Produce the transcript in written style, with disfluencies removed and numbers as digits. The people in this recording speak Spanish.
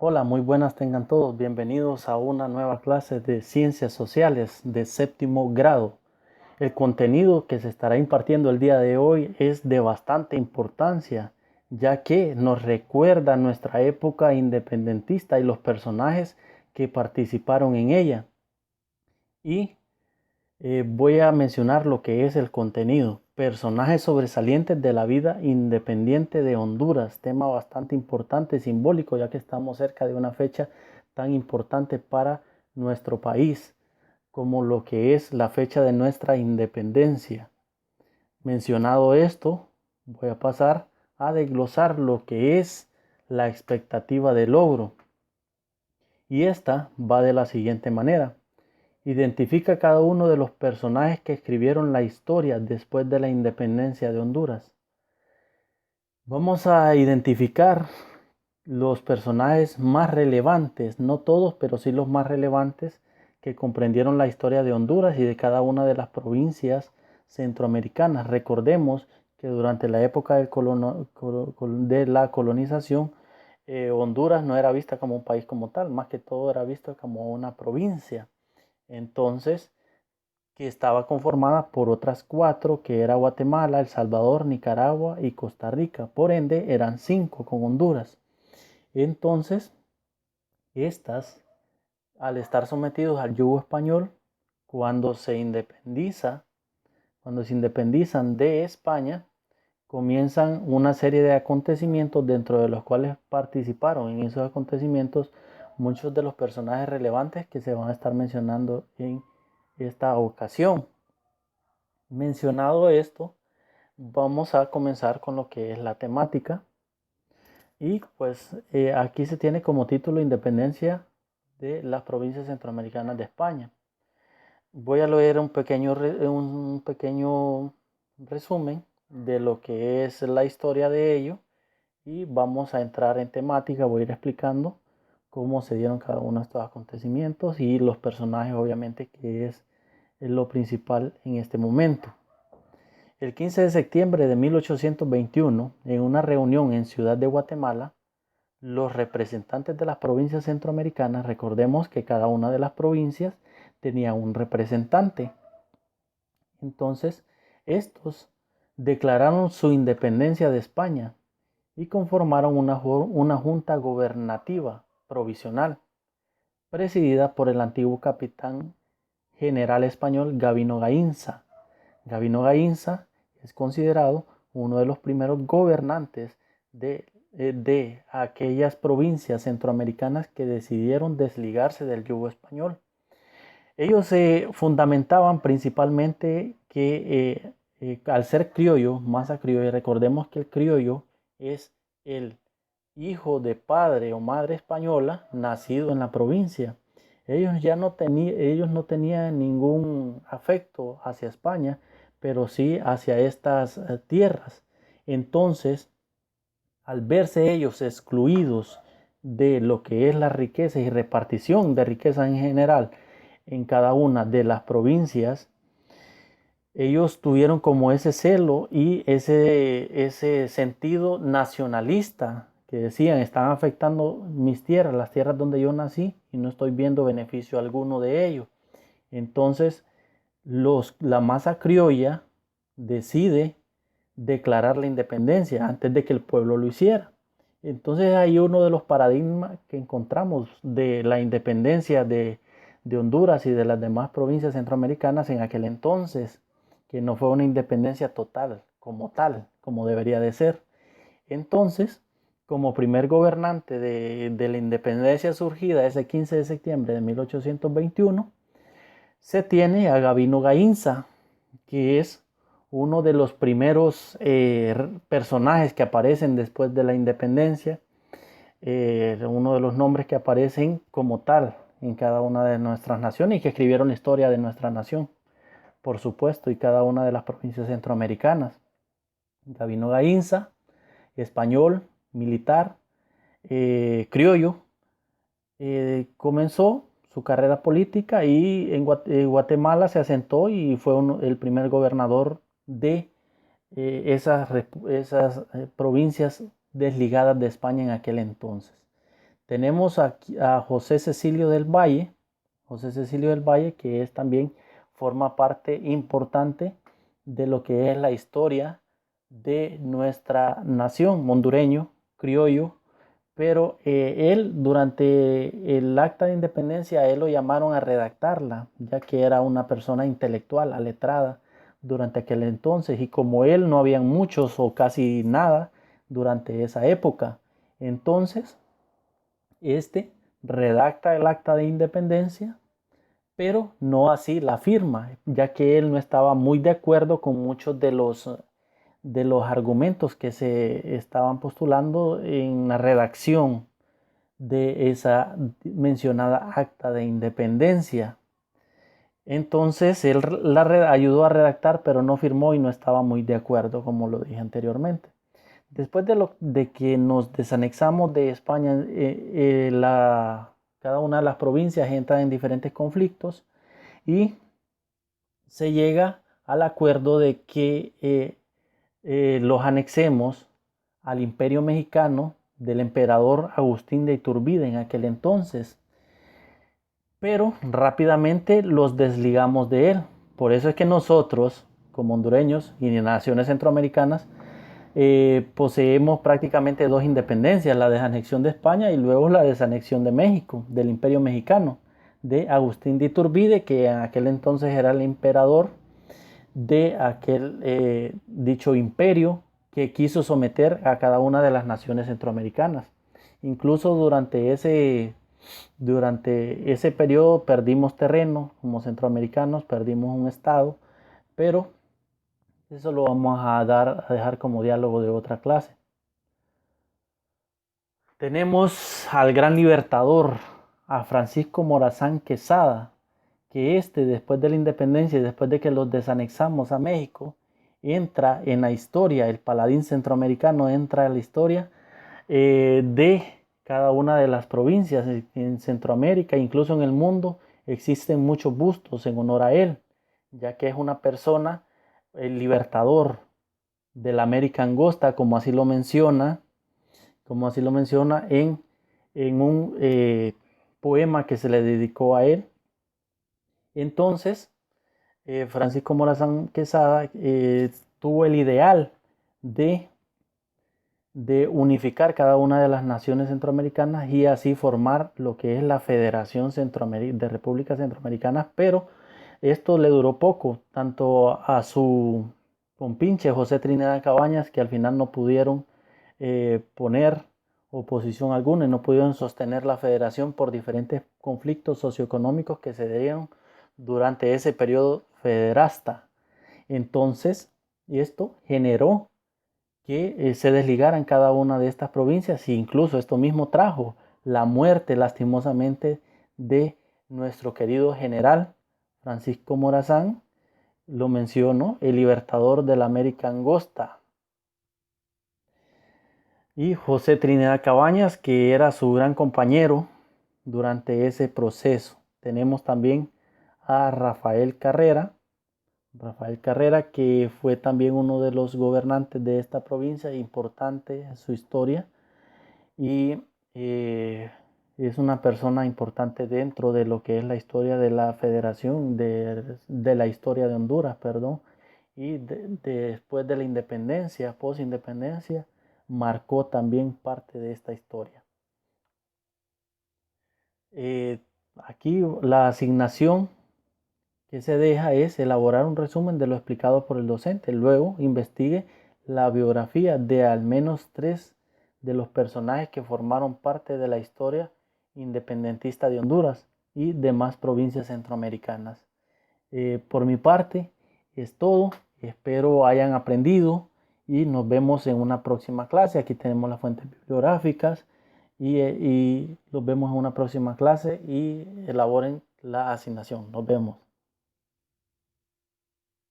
Hola, muy buenas tengan todos. Bienvenidos a una nueva clase de Ciencias Sociales de séptimo grado. El contenido que se estará impartiendo el día de hoy es de bastante importancia, ya que nos recuerda nuestra época independentista y los personajes que participaron en ella. Y voy a mencionar lo que es el contenido. Personajes sobresalientes de la vida independiente de Honduras. Tema bastante importante y simbólico, ya que estamos cerca de una fecha tan importante para nuestro país como lo que es la fecha de nuestra independencia. Mencionado esto, voy a pasar a desglosar lo que es la expectativa de logro. Y esta va de la siguiente manera. Identifica cada uno de los personajes que escribieron la historia después de la independencia de Honduras. Vamos a identificar los personajes más relevantes, no todos, pero sí los más relevantes que comprendieron la historia de Honduras y de cada una de las provincias centroamericanas. Recordemos que durante la época de la colonización, Honduras no era vista como un país como tal, más que todo era visto como una provincia. Entonces, que estaba conformada por otras cuatro, que era Guatemala, El Salvador, Nicaragua y Costa Rica. Por ende, eran cinco con Honduras. Entonces, estas, al estar sometidos al yugo español, cuando se independiza, cuando se independizan de España, comienzan una serie de acontecimientos dentro de los cuales participaron en esos acontecimientos muchos de los personajes relevantes que se van a estar mencionando en esta ocasión. Mencionado esto, vamos a comenzar con lo que es la temática. Y pues aquí se tiene como título Independencia de las provincias centroamericanas de España. Voy a leer un pequeño resumen de lo que es la historia de ello y vamos a entrar en temática. Voy a ir explicando cómo se dieron cada uno de estos acontecimientos y los personajes, obviamente, que es lo principal en este momento. El 15 de septiembre de 1821, en una reunión en Ciudad de Guatemala, los representantes de las provincias centroamericanas, recordemos que cada una de las provincias tenía un representante. Entonces, estos declararon su independencia de España y conformaron una junta gobernativa provisional, presidida por el antiguo capitán general español Gabino Gainza. Gabino Gainza es considerado uno de los primeros gobernantes de aquellas provincias centroamericanas que decidieron desligarse del yugo español. Ellos se fundamentaban principalmente que al ser criollo, masa criolla, recordemos que el criollo es el hijo de padre o madre española nacido en la provincia. Ellos no tenían ningún afecto hacia España, pero sí hacia estas tierras. Entonces, al verse ellos excluidos de lo que es la riqueza y repartición de riqueza en general en cada una de las provincias, ellos tuvieron como ese celo y ese sentido nacionalista que decían, están afectando mis tierras, las tierras donde yo nací y no estoy viendo beneficio alguno de ello. Entonces, la masa criolla decide declarar la independencia antes de que el pueblo lo hiciera. Entonces hay uno de los paradigmas que encontramos de la independencia de Honduras y de las demás provincias centroamericanas en aquel entonces, que no fue una independencia total, como debería de ser. Entonces, como primer gobernante de la independencia surgida ese 15 de septiembre de 1821, se tiene a Gabino Gainza, que es uno de los primeros personajes que aparecen después de la independencia, uno de los nombres que aparecen como tal en cada una de nuestras naciones y que escribieron la historia de nuestra nación, por supuesto, y cada una de las provincias centroamericanas. Gabino Gainza, español, militar, criollo, comenzó su carrera política y en Guatemala se asentó y fue el primer gobernador de esas provincias desligadas de España en aquel entonces. Tenemos aquí a José Cecilio del Valle, que es también forma parte importante de lo que es la historia de nuestra nación, hondureño, criollo, pero él durante el acta de independencia, él lo llamaron a redactarla, ya que era una persona intelectual, aletrada durante aquel entonces, y como él no habían muchos o casi nada durante esa época. Entonces, este redacta el acta de independencia, pero no así la firma, ya que él no estaba muy de acuerdo con muchos de los argumentos que se estaban postulando en la redacción de esa mencionada acta de independencia. Entonces él la ayudó a redactar, pero no firmó y no estaba muy de acuerdo, como lo dije anteriormente. Después de que nos desanexamos de España, cada una de las provincias entra en diferentes conflictos y se llega al acuerdo de que los anexemos al Imperio Mexicano del emperador Agustín de Iturbide en aquel entonces. Pero rápidamente los desligamos de él. Por eso es que nosotros, como hondureños y naciones centroamericanas, poseemos prácticamente dos independencias, la desanexión de España y luego la desanexión de México, del Imperio Mexicano, de Agustín de Iturbide, que en aquel entonces era el emperador de aquel dicho imperio que quiso someter a cada una de las naciones centroamericanas. Incluso durante ese periodo perdimos terreno como centroamericanos, perdimos un estado, pero eso lo vamos a dejar como diálogo de otra clase. Tenemos al gran libertador, a Francisco Morazán Quesada, que después de la independencia y después de que los desanexamos a México, entra en la historia, el paladín centroamericano entra en la historia de cada una de las provincias en Centroamérica, incluso en el mundo, existen muchos bustos en honor a él, ya que es una persona, el libertador de la América angosta, como así lo menciona en un poema que se le dedicó a él. Entonces, Francisco Morazán Quesada tuvo el ideal de unificar cada una de las naciones centroamericanas y así formar lo que es la Federación de Repúblicas Centroamericanas, pero esto le duró poco, tanto a su compinche José Trinidad Cabañas, que al final no pudieron poner oposición alguna y no pudieron sostener la federación por diferentes conflictos socioeconómicos que se dieron durante ese periodo federasta. Entonces, esto generó que se desligaran cada una de estas provincias e incluso esto mismo trajo la muerte lastimosamente de nuestro querido general Francisco Morazán, lo mencionó, el libertador de la América angosta, y José Trinidad Cabañas, que era su gran compañero durante ese proceso. Tenemos también a Rafael Carrera, que fue también uno de los gobernantes de esta provincia, importante en su historia, y es una persona importante dentro de lo que es la historia de la federación, de la historia de Honduras, perdón, y después de la independencia, post-independencia, marcó también parte de esta historia. Aquí la asignación que se deja es elaborar un resumen de lo explicado por el docente. Luego investigue la biografía de al menos 3 de los personajes que formaron parte de la historia independentista de Honduras y demás provincias centroamericanas. Por mi parte es todo. Espero hayan aprendido y nos vemos en una próxima clase. Aquí tenemos las fuentes bibliográficas y los vemos en una próxima clase y elaboren la asignación. Nos vemos.